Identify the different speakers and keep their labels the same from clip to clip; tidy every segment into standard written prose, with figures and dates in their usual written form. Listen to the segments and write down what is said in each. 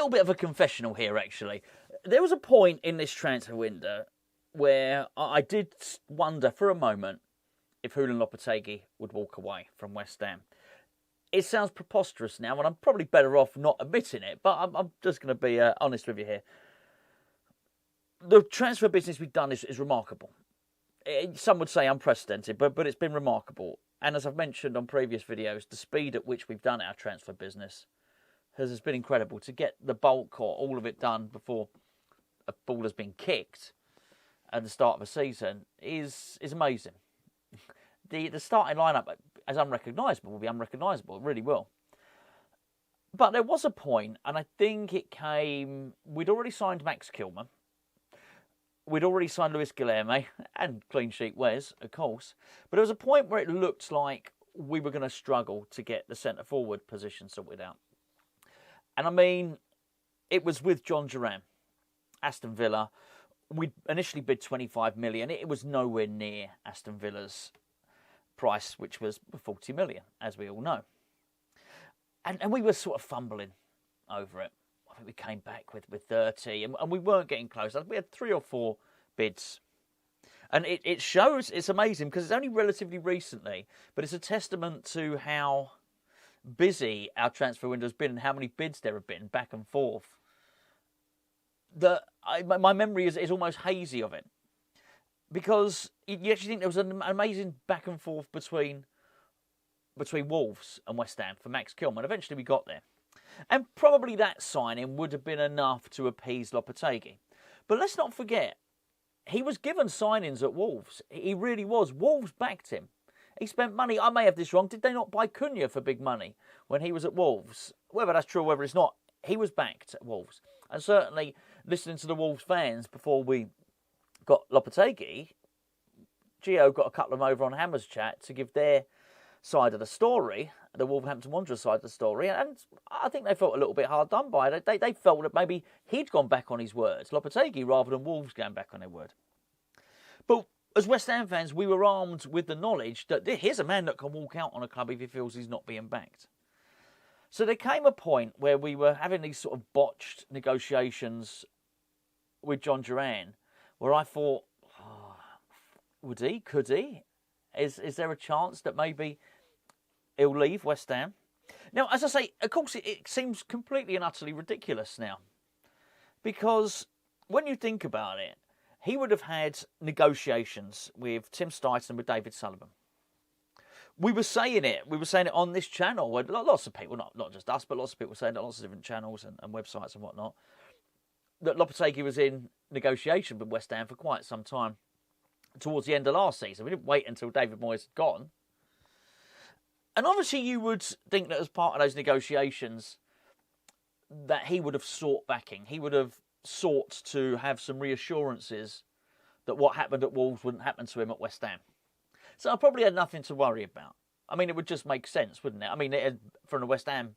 Speaker 1: little bit of a confessional here, actually. There was a point in this transfer window where I did wonder for a moment if Julen Lopetegui would walk away from West Ham. It sounds preposterous now, and I'm probably better off not admitting it, but I'm just going to be honest with you here. The transfer business we've done is remarkable. Some would say unprecedented, but it's been remarkable. And as I've mentioned on previous videos, the speed at which we've done our transfer business has been incredible. To get the bulk or all of it done before a ball has been kicked at the start of a season is amazing. The starting lineup as unrecognisable will be unrecognisable. It really will. But there was a point, and I think it came... We'd already signed Max Kilman. We'd already signed Luis Guilherme, and clean sheet Wes, of course. But there was a point where it looked like we were going to struggle to get the centre-forward position sorted out. And I mean, it was with John Duran, Aston Villa. We initially bid 25 million. It was nowhere near Aston Villa's price, which was 40 million, as we all know. And we were sort of fumbling over it. I think we came back with 30, and we weren't getting close. We had 3 or 4 bids. And it shows, it's amazing, because it's only relatively recently, but it's a testament to how busy our transfer window has been and how many bids there have been back and forth. My memory is almost hazy of it. Because you actually think there was an amazing back and forth between Wolves and West Ham for Max Kilman. Eventually we got there. And probably that signing would have been enough to appease Lopetegui. But let's not forget, he was given signings at Wolves. He really was. Wolves backed him. He spent money. I may have this wrong. Did they not buy Cunha for big money when he was at Wolves? Whether that's true or whether it's not, he was backed at Wolves. And certainly, listening to the Wolves fans before we got Lopetegui, Gio got a couple of them over on Hammer's chat to give their side of the story, the Wolverhampton Wanderers side of the story, and I think they felt a little bit hard done by it. They felt that maybe he'd gone back on his words, Lopetegui, rather than Wolves going back on their word. But as West Ham fans, we were armed with the knowledge that here's a man that can walk out on a club if he feels he's not being backed. So there came a point where we were having these sort of botched negotiations with John Duran, where I thought, would he? Could he? Is there a chance that maybe he'll leave West Ham? Now, as I say, of course, it seems completely and utterly ridiculous now. Because when you think about it, he would have had negotiations with Tim Steidten, with David Sullivan. We were saying it on this channel, where lots of people, not just us, but lots of people saying it on lots of different channels and websites and whatnot, that Lopetegui was in negotiation with West Ham for quite some time. Towards the end of last season. We didn't wait until David Moyes had gone. And obviously you would think that as part of those negotiations that he would have sought backing. He would have sought to have some reassurances that what happened at Wolves wouldn't happen to him at West Ham. So I probably had nothing to worry about. I mean, it would just make sense, wouldn't it? I mean, from a West Ham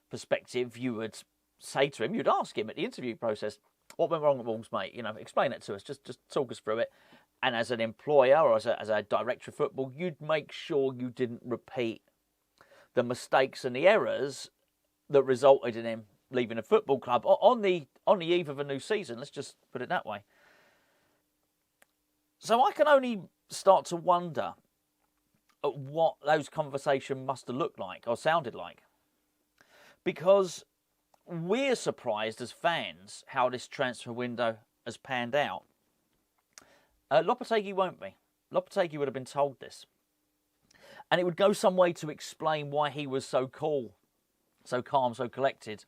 Speaker 1: perspective, you would say to him, you'd ask him at the interview process, what went wrong at Wolves, mate? You know, explain it to us. Just talk us through it. And as an employer or as a director of football, you'd make sure you didn't repeat the mistakes and the errors that resulted in him leaving a football club on the eve of a new season. Let's just put it that way. So I can only start to wonder at what those conversations must have looked like or sounded like. Because we're surprised as fans how this transfer window has panned out. Lopetegui won't be. Lopetegui would have been told this. And it would go some way to explain why he was so cool, so calm, so collected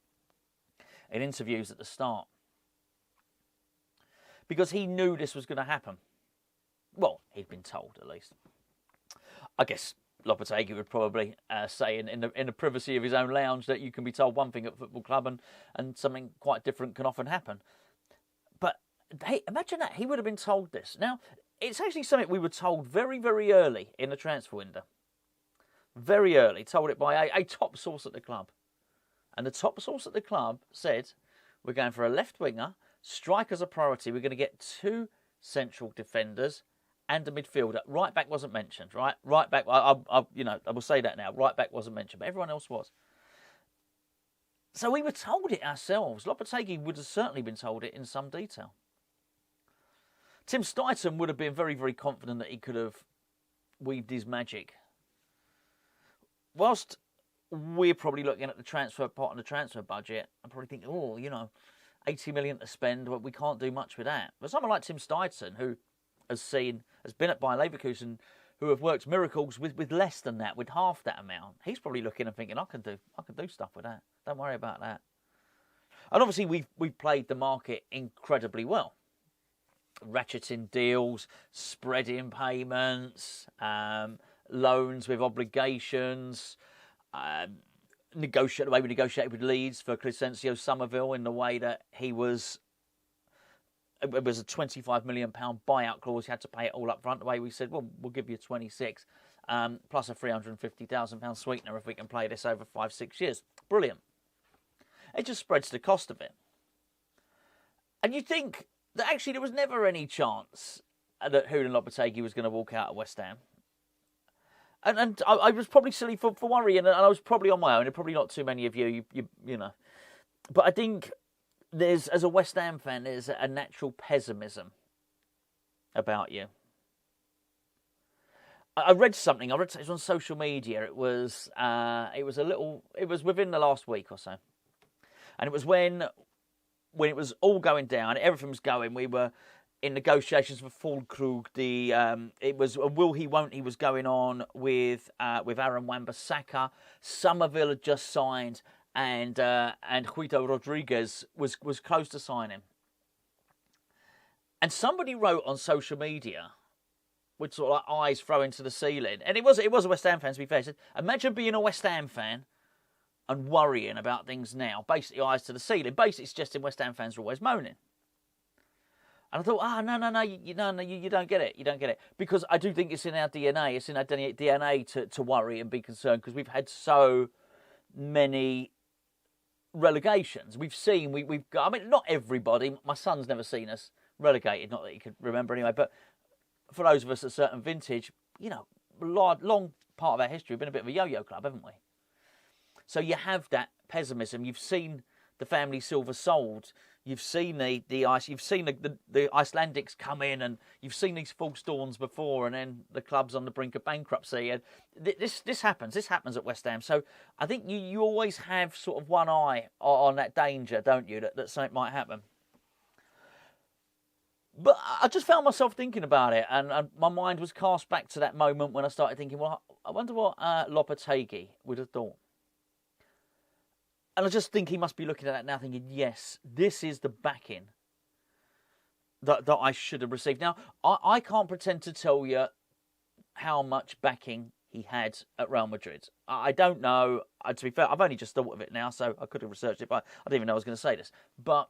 Speaker 1: in interviews at the start. Because he knew this was going to happen. Well, he'd been told, at least. I guess Lopetegui would probably say in the privacy of his own lounge that you can be told one thing at a football club and something quite different can often happen. But imagine that. He would have been told this. Now, it's actually something we were told very, very early in the transfer window. Very early. Told it by a top source at the club. And the top source at the club said, we're going for a left winger, strikers a priority. We're going to get 2 central defenders and a midfielder. Right back wasn't mentioned, right? Right back, I will say that now. Right back wasn't mentioned, but everyone else was. So we were told it ourselves. Lopetegui would have certainly been told it in some detail. Tim Steidten would have been very, very confident that he could have weaved his magic. Whilst we're probably looking at the transfer part of the transfer budget, I'm probably thinking, oh, 80 million to spend, but we can't do much with that. But someone like Tim Steidten, who has been at Bayer Leverkusen, who have worked miracles with less than that, with half that amount, he's probably looking and thinking, I can do stuff with that. Don't worry about that. And obviously we've played the market incredibly well. Ratcheting deals, spreading payments, loans with obligations, the way we negotiated with Leeds for Crescencio Somerville in the way that it was a £25 million buyout clause. You had to pay it all up front. The way we said, well, we'll give you 26 plus a £350,000 sweetener if we can play this over 5-6 years. Brilliant. It just spreads the cost of it. And you think that actually there was never any chance that Julen Lopetegui was going to walk out of West Ham. And I was probably silly for worrying, and I was probably on my own, and probably not too many of you know. But I think as a West Ham fan, there's a natural pessimism about you. I read something. It was on social media. It was within the last week or so, and it was when it was all going down, everything was going. We were in negotiations for Fulkrug. It was a will he won't he was going on with Aaron Wan-Bissaka. Somerville had just signed, and Guido Rodriguez was close to signing. And somebody wrote on social media, with sort of like eyes thrown to the ceiling, and it was a West Ham fan, to be fair. Said, imagine being a West Ham fan and worrying about things now. Basically, eyes to the ceiling. Basically, suggesting West Ham fans are always moaning. And I thought, no, you don't get it. You don't get it. Because I do think it's in our DNA. It's in our DNA to worry and be concerned, because we've had so many relegations. We've got, I mean, not everybody. My son's never seen us relegated, not that he could remember anyway. But for those of us at a certain vintage, long part of our history, we've been a bit of a yo-yo club, haven't we? So you have that pessimism. You've seen the family silver sold. You've seen the Icelandics come in, and you've seen these false dawns before, and then the club's on the brink of bankruptcy. And this happens. This happens at West Ham. So I think you always have sort of one eye on that danger, don't you? That something might happen. But I just found myself thinking about it, and my mind was cast back to that moment when I started thinking, well, I wonder what Lopetegui would have thought. And I just think he must be looking at that now thinking, yes, this is the backing that I should have received. Now, I can't pretend to tell you how much backing he had at Real Madrid. I don't know. To be fair, I've only just thought of it now, so I could have researched it, but I didn't even know I was going to say this. But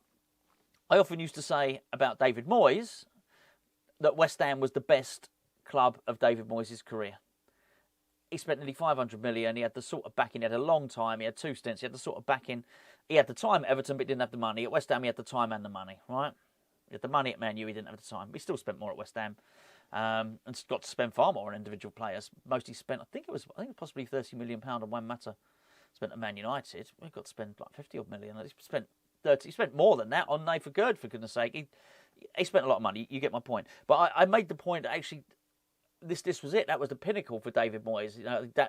Speaker 1: I often used to say about David Moyes that West Ham was the best club of David Moyes' career. He spent nearly 500 million. He had the sort of backing. He had a long time. He had 2 stints. He had the sort of backing. He had the time at Everton, but he didn't have the money. At West Ham, he had the time and the money, right? He had the money at Man U. He didn't have the time. He still spent more at West Ham, and got to spend far more on individual players. Most he spent, I think it was possibly £30 million on Juan Mata. Spent at Man United. We got to spend like 50 odd million. He spent 30. He spent more than that on Nathan Gerd, for goodness sake. He spent a lot of money. You get my point. But I made the point that actually, this was it. That was the pinnacle for David Moyes.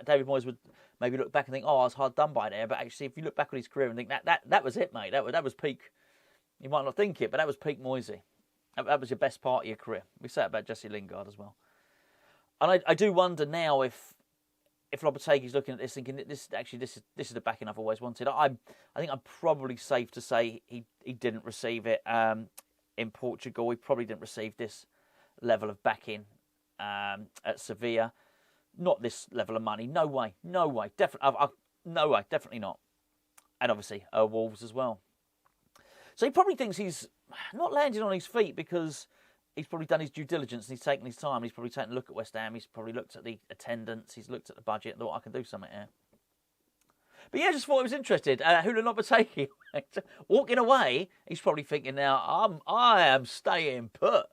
Speaker 1: David Moyes would maybe look back and think, oh, I was hard done by there. But actually, if you look back on his career and think that was it, mate. That was peak. You might not think it, but that was peak Moyesy. That was your best part of your career. We say about Jesse Lingard as well. And I do wonder now if Lopetegui's looking at this thinking this is the backing I've always wanted. I think I'm probably safe to say he didn't receive it in Portugal. He probably didn't receive this level of backing at Sevilla. Not this level of money. No way. Definitely no way. Definitely not. And obviously Wolves as well. So he probably thinks he's not landed on his feet because he's probably done his due diligence and he's taken his time. He's probably taken a look at West Ham. He's probably looked at the attendance. He's looked at the budget and thought, I can do something here. But yeah, I just thought it was interesting. Julen Lopetegui walking away, he's probably thinking now, I am staying put.